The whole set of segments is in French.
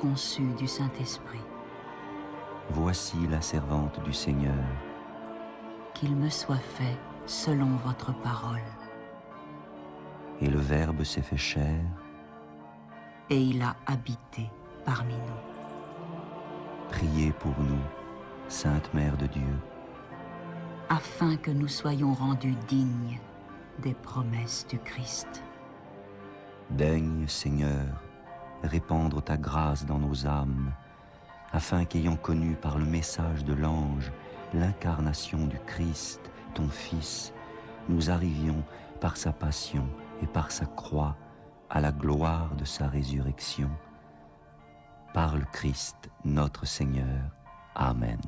conçue du Saint-Esprit. Voici la servante du Seigneur. Qu'il me soit fait selon votre parole. Et le Verbe s'est fait chair. Et il a habité parmi nous. Priez pour nous, Sainte Mère de Dieu, afin que nous soyons rendus dignes des promesses du Christ. Daigne, Seigneur, répandre ta grâce dans nos âmes, afin qu'ayant connu par le message de l'ange l'incarnation du Christ, ton Fils, nous arrivions par sa passion et par sa croix à la gloire de sa résurrection. Par le Christ notre Seigneur. Amen.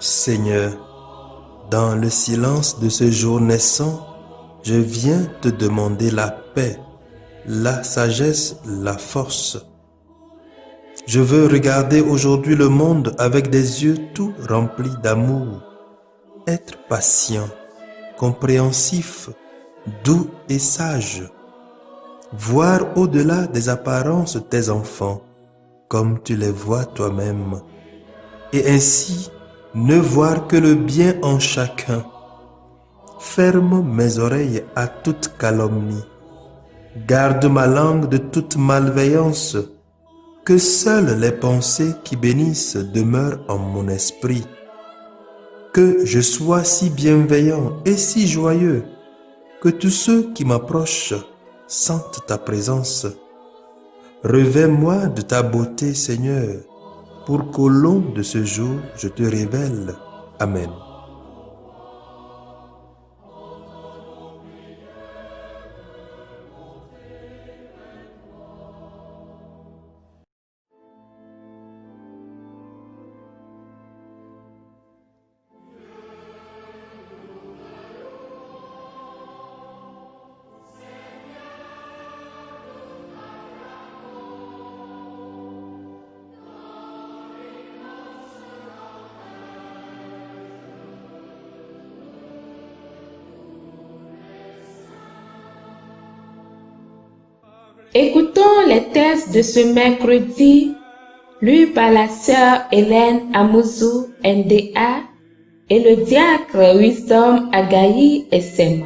Seigneur, dans le silence de ce jour naissant, je viens te demander la paix, la sagesse, la force. Je veux regarder aujourd'hui le monde avec des yeux tout remplis d'amour, être patient, compréhensif, doux et sage, voir au-delà des apparences tes enfants, comme tu les vois toi-même, et ainsi ne voir que le bien en chacun. Ferme mes oreilles à toute calomnie. Garde ma langue de toute malveillance. Que seules les pensées qui bénissent demeurent en mon esprit. Que je sois si bienveillant et si joyeux que tous ceux qui m'approchent sentent ta présence. Revêts-moi de ta beauté, Seigneur, pour qu'au long de ce jour, je te révèle. Amen. Écoutons les textes de ce mercredi, lus par la sœur Hélène Amouzou NDA et le diacre Wisdom Agaï SMA,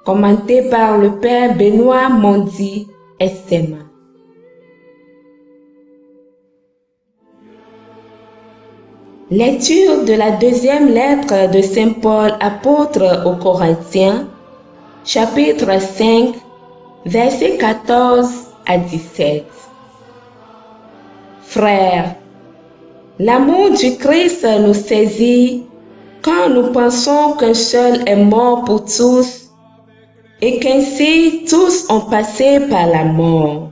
commenté par le père Benoît Mondi SMA. Lecture de la deuxième lettre de Saint Paul apôtre aux Corinthiens, chapitre 5, versets 14 à 17. Frères, l'amour du Christ nous saisit quand nous pensons qu'un seul est mort pour tous et qu'ainsi tous ont passé par la mort.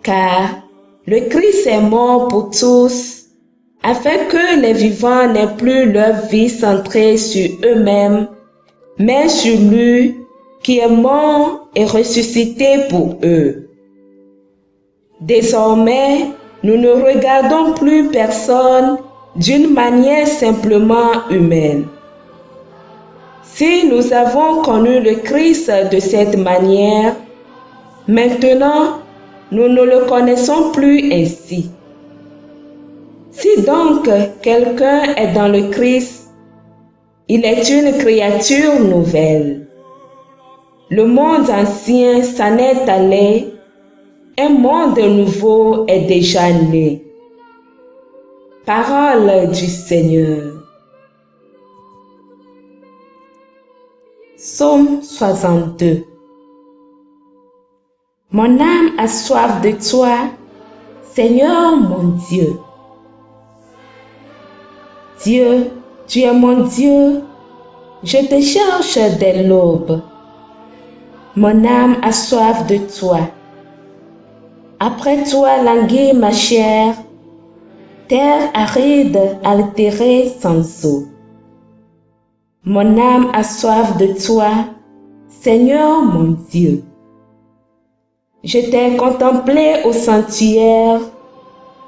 Car le Christ est mort pour tous, afin que les vivants n'aient plus leur vie centrée sur eux-mêmes, mais sur lui qui est mort et ressuscité pour eux. Désormais, nous ne regardons plus personne d'une manière simplement humaine. Si nous avons connu le Christ de cette manière, maintenant, nous ne le connaissons plus ainsi. Si donc quelqu'un est dans le Christ, il est une créature nouvelle. Le monde ancien s'en est allé, un monde nouveau est déjà né. Parole du Seigneur. Psaume 62. Mon âme a soif de toi, Seigneur mon Dieu. Dieu, tu es mon Dieu, je te cherche dès l'aube. Mon âme a soif de toi. Après toi languit ma chair, terre aride, altérée sans eau. Mon âme a soif de toi, Seigneur mon Dieu. Je t'ai contemplé au sanctuaire,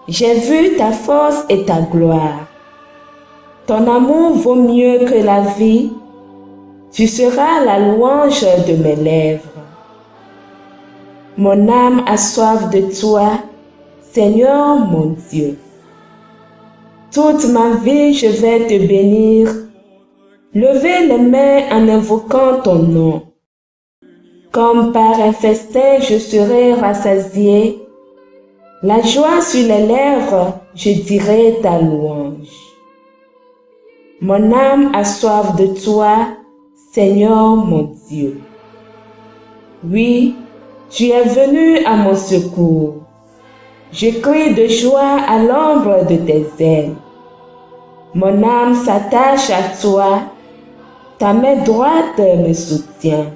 j'ai vu ta force et ta gloire. Ton amour vaut mieux que la vie, tu seras la louange de mes lèvres. Mon âme a soif de toi, Seigneur mon Dieu. Toute ma vie, je vais te bénir, lever les mains en invoquant ton nom. Comme par un festin, je serai rassasié. La joie sur les lèvres, je dirai ta louange. Mon âme a soif de toi, Seigneur mon Dieu. Oui, tu es venu à mon secours. Je crie de joie à l'ombre de tes ailes. Mon âme s'attache à toi, ta main droite me soutient.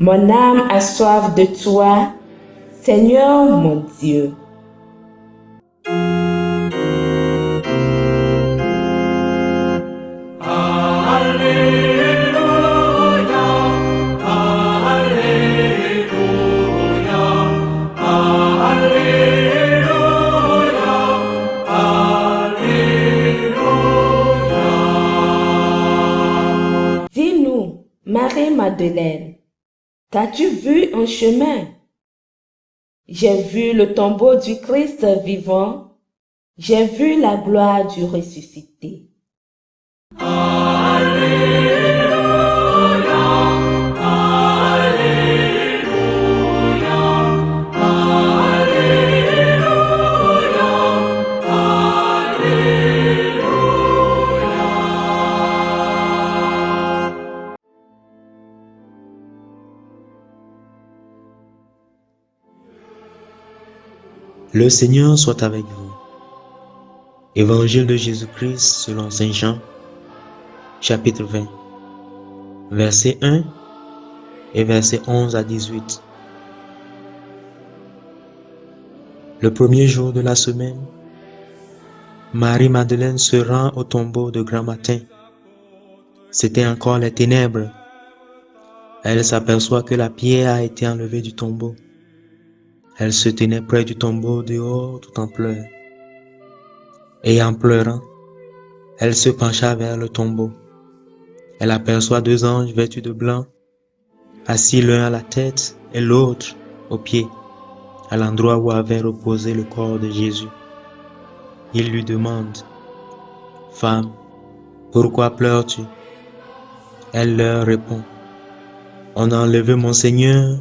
Mon âme a soif de toi, Seigneur mon Dieu. Dis-nous, Marie-Madeleine, qu'as-tu vu en chemin? J'ai vu le tombeau du Christ vivant, j'ai vu la gloire du ressuscité. Le Seigneur soit avec vous. Évangile de Jésus-Christ selon Saint Jean, chapitre 20, verset 1 et verset 11 à 18. Le premier jour de la semaine, Marie-Madeleine se rend au tombeau de grand matin. C'était encore les ténèbres. Elle s'aperçoit que la pierre a été enlevée du tombeau. Elle se tenait près du tombeau dehors tout en pleurs. Et en pleurant, elle se pencha vers le tombeau. Elle aperçoit deux anges vêtus de blanc, assis l'un à la tête et l'autre aux pieds, à l'endroit où avait reposé le corps de Jésus. Ils lui demandent, « Femme, pourquoi pleures-tu » Elle leur répond, « On a enlevé mon Seigneur,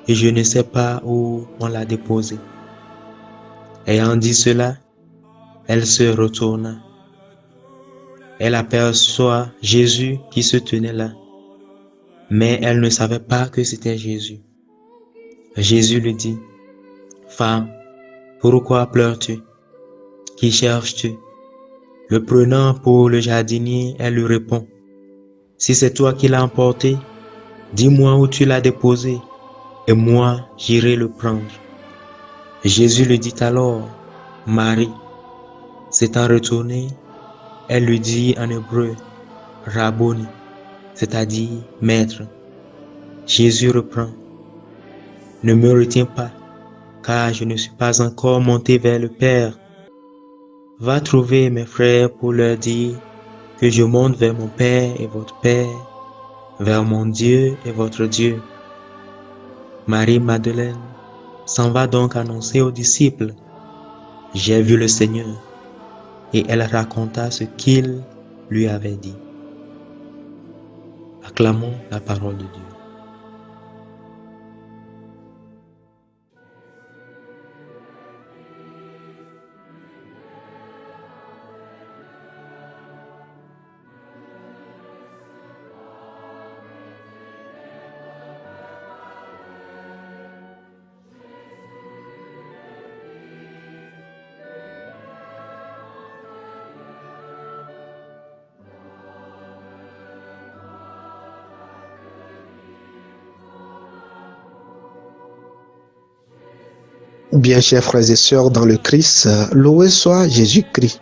et je ne sais pas où on l'a déposé. » Ayant dit cela, elle se retourna. Elle aperçoit Jésus qui se tenait là, mais elle ne savait pas que c'était Jésus. Jésus lui dit, « Femme, pourquoi pleures-tu? Qui cherches-tu » Le prenant pour le jardinier, elle lui répond, « Si c'est toi qui l'as emporté, dis-moi où tu l'as déposé, et moi j'irai le prendre. » Jésus lui dit alors, « Marie. » S'étant retournée, elle lui dit en hébreu, « Rabboni », c'est-à-dire « Maître ». Jésus reprend, « Ne me retiens pas, car je ne suis pas encore monté vers le Père. Va trouver mes frères pour leur dire que je monte vers mon Père et votre Père, vers mon Dieu et votre Dieu. » Marie-Madeleine s'en va donc annoncer aux disciples, « J'ai vu le Seigneur », et elle raconta ce qu'il lui avait dit. Acclamons la parole de Dieu. Bien, chers frères et sœurs dans le Christ, loué soit Jésus-Christ.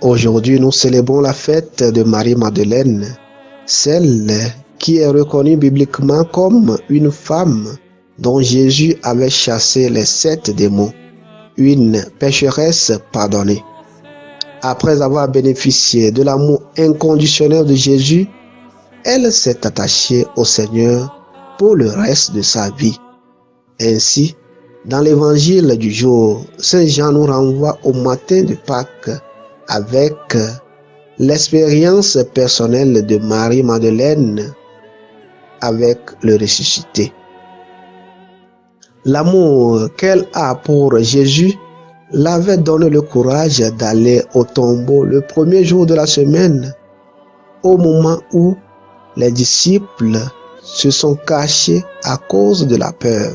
Aujourd'hui, nous célébrons la fête de Marie-Madeleine, celle qui est reconnue bibliquement comme une femme dont Jésus avait chassé les 7 démons, une pécheresse pardonnée. Après avoir bénéficié de l'amour inconditionnel de Jésus, elle s'est attachée au Seigneur pour le reste de sa vie. Ainsi, dans l'évangile du jour, Saint Jean nous renvoie au matin de Pâques avec l'expérience personnelle de Marie-Madeleine avec le ressuscité. L'amour qu'elle a pour Jésus l'avait donné le courage d'aller au tombeau le premier jour de la semaine, au moment où les disciples se sont cachés à cause de la peur.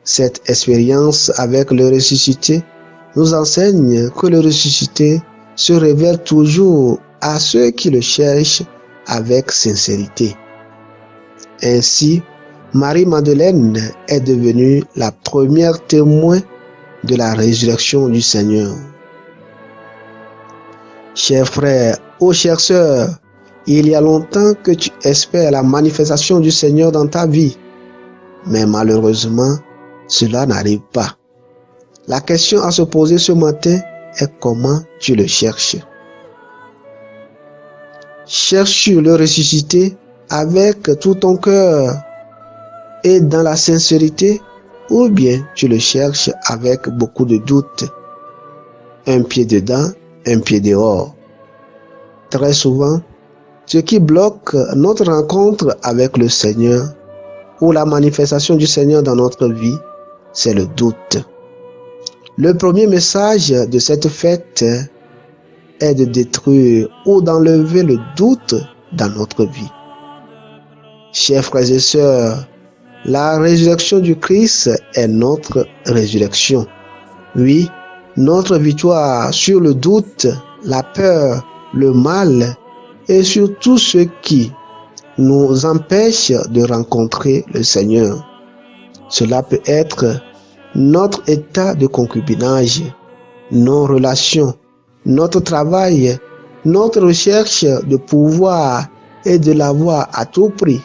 Cette expérience avec le ressuscité nous enseigne que le ressuscité se révèle toujours à ceux qui le cherchent avec sincérité. Ainsi, Marie-Madeleine est devenue la première témoin de la résurrection du Seigneur. Chers frères ou chères sœurs, il y a longtemps que tu espères la manifestation du Seigneur dans ta vie, mais malheureusement, cela n'arrive pas. La question à se poser ce matin est comment tu le cherches. Cherches-tu le ressuscité avec tout ton cœur et dans la sincérité, ou bien tu le cherches avec beaucoup de doutes, un pied dedans, un pied dehors. Très souvent, ce qui bloque notre rencontre avec le Seigneur ou la manifestation du Seigneur dans notre vie, c'est le doute. Le premier message de cette fête est de détruire ou d'enlever le doute dans notre vie. Chers frères et sœurs, la résurrection du Christ est notre résurrection. Oui, notre victoire sur le doute, la peur, le mal et sur tout ce qui nous empêche de rencontrer le Seigneur. Cela peut être notre état de concubinage, nos relations, notre travail, notre recherche de pouvoir et de l'avoir à tout prix.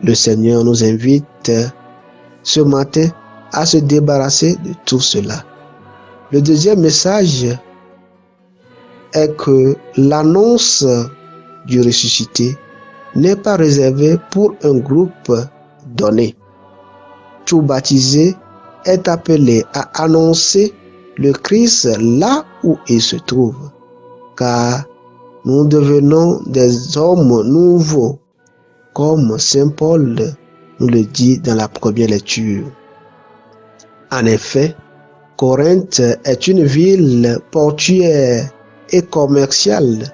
Le Seigneur nous invite ce matin à se débarrasser de tout cela. Le deuxième message est que l'annonce du ressuscité n'est pas réservée pour un groupe donné. Tout baptisé est appelé à annoncer le Christ là où il se trouve, car nous devenons des hommes nouveaux, comme Saint Paul nous le dit dans la première lecture. En effet, Corinthe est une ville portuaire et commerciale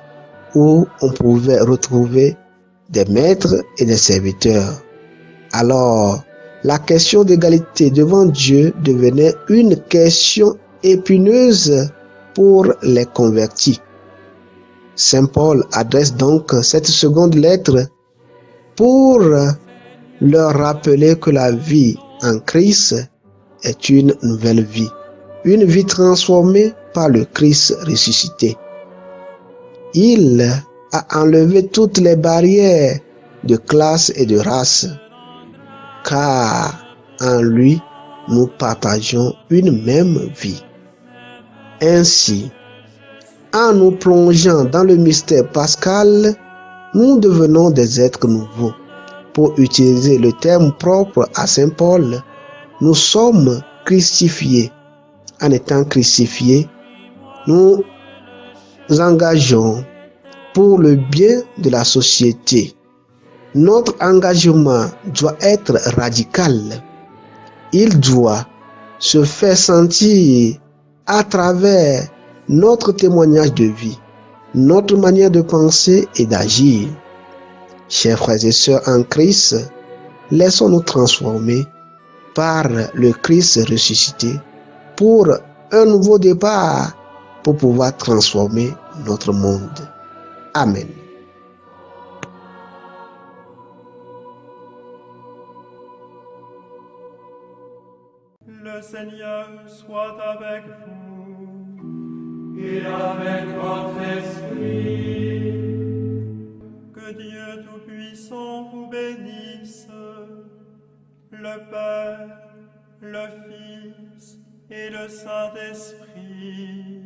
où on pouvait retrouver des maîtres et des serviteurs. Alors, la question d'égalité devant Dieu devenait une question épineuse pour les convertis. Saint Paul adresse donc cette seconde lettre pour leur rappeler que la vie en Christ est une nouvelle vie transformée par le Christ ressuscité. Il a enlevé toutes les barrières de classe et de race, car en lui, nous partageons une même vie. Ainsi, en nous plongeant dans le mystère pascal, nous devenons des êtres nouveaux. Pour utiliser le terme propre à Saint Paul, nous sommes christifiés. En étant christifiés, nous engageons pour le bien de la société. Notre engagement doit être radical. Il doit se faire sentir à travers notre témoignage de vie, notre manière de penser et d'agir. Chers frères et sœurs en Christ, laissons-nous transformer par le Christ ressuscité pour un nouveau départ pour pouvoir transformer notre monde. Amen. Le Seigneur soit avec vous et avec votre esprit. Que Dieu Tout-Puissant Tout-Puissant vous bénisse, le Père, le Fils et le Saint-Esprit.